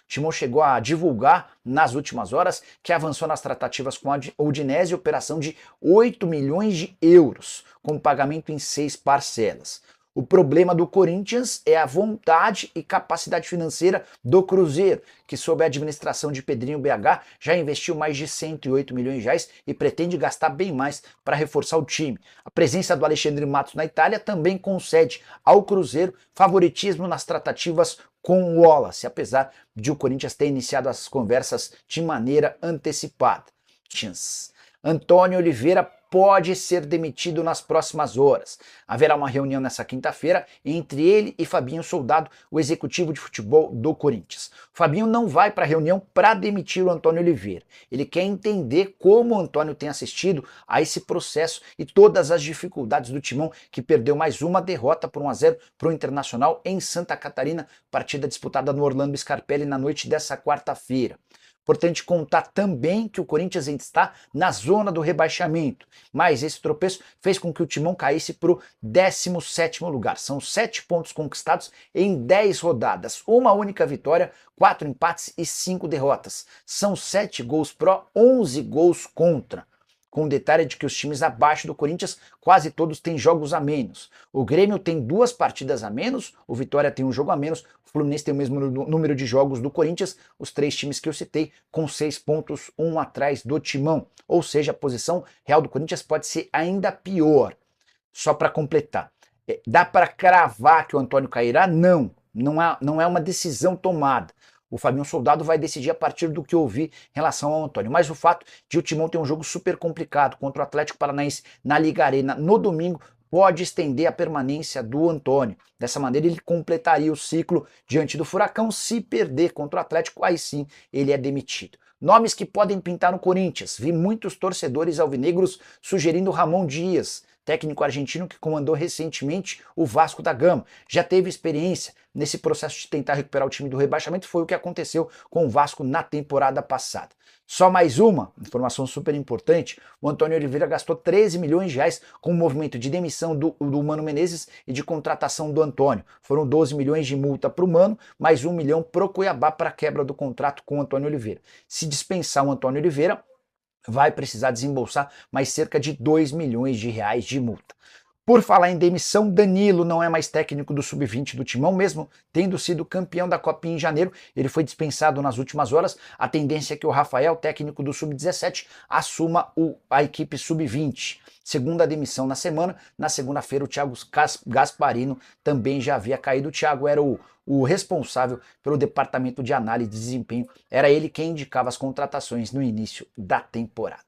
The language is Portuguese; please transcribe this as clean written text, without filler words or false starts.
Timão chegou a divulgar nas últimas horas que avançou nas tratativas com a Udinese operação de 8 milhões de euros, com pagamento em 6 parcelas. O problema do Corinthians é a vontade e capacidade financeira do Cruzeiro, que sob a administração de Pedrinho BH já investiu mais de 108 milhões de reais e pretende gastar bem mais para reforçar o time. A presença do Alexandre Matos na Itália também concede ao Cruzeiro favoritismo nas tratativas com o Wallace, apesar de o Corinthians ter iniciado as conversas de maneira antecipada. Antônio Oliveira pode ser demitido nas próximas horas. Haverá uma reunião nessa quinta-feira entre ele e Fabinho Soldado, o executivo de futebol do Corinthians. O Fabinho não vai para a reunião para demitir o Antônio Oliveira. Ele quer entender como o Antônio tem assistido a esse processo e todas as dificuldades do Timão, que perdeu mais uma derrota por 1-0 para o Internacional em Santa Catarina, partida disputada no Orlando Scarpelli na noite dessa quarta-feira. Importante contar também que o Corinthians ainda está na zona do rebaixamento, mas esse tropeço fez com que o Timão caísse para o 17º lugar. São 7 pontos conquistados em 10 rodadas, uma única vitória, 4 empates e 5 derrotas. São 7 gols pró, 11 gols contra. Com o detalhe de que os times abaixo do Corinthians quase todos têm jogos a menos. O Grêmio tem 2 partidas a menos, o Vitória tem um jogo a menos, o Fluminense tem o mesmo número de jogos do Corinthians, os 3 times que eu citei com 6 pontos, um atrás do Timão. Ou seja, a posição real do Corinthians pode ser ainda pior. Só para completar, dá para cravar que o Antônio cairá? Não é uma decisão tomada. O Fabinho Soldado vai decidir a partir do que ouvir em relação ao Antônio. Mas o fato de o Timão ter um jogo super complicado contra o Atlético Paranaense na Liga Arena no domingo pode estender a permanência do Antônio. Dessa maneira ele completaria o ciclo diante do Furacão. Se perder contra o Atlético, aí sim ele é demitido. Nomes que podem pintar no Corinthians. Vi muitos torcedores alvinegros sugerindo Ramon Dias, técnico argentino que comandou recentemente o Vasco da Gama. Já teve experiência nesse processo de tentar recuperar o time do rebaixamento, foi o que aconteceu com o Vasco na temporada passada. Só mais uma informação super importante, o Antônio Oliveira gastou 13 milhões de reais com o movimento de demissão do Mano Menezes e de contratação do Antônio. Foram 12 milhões de multa para o Mano, mais 1 milhão para o Cuiabá para a quebra do contrato com o Antônio Oliveira. Se dispensar o Antônio Oliveira, vai precisar desembolsar mais cerca de 2 milhões de reais de multa. Por falar em demissão, Danilo não é mais técnico do Sub-20 do Timão, mesmo tendo sido campeão da Copinha em janeiro. Ele foi dispensado nas últimas horas. A tendência é que o Rafael, técnico do Sub-17, assuma a equipe Sub-20. Segunda demissão na semana, na segunda-feira o Thiago Gasparino também já havia caído. O Thiago era o responsável pelo departamento de análise de desempenho. Era ele quem indicava as contratações no início da temporada.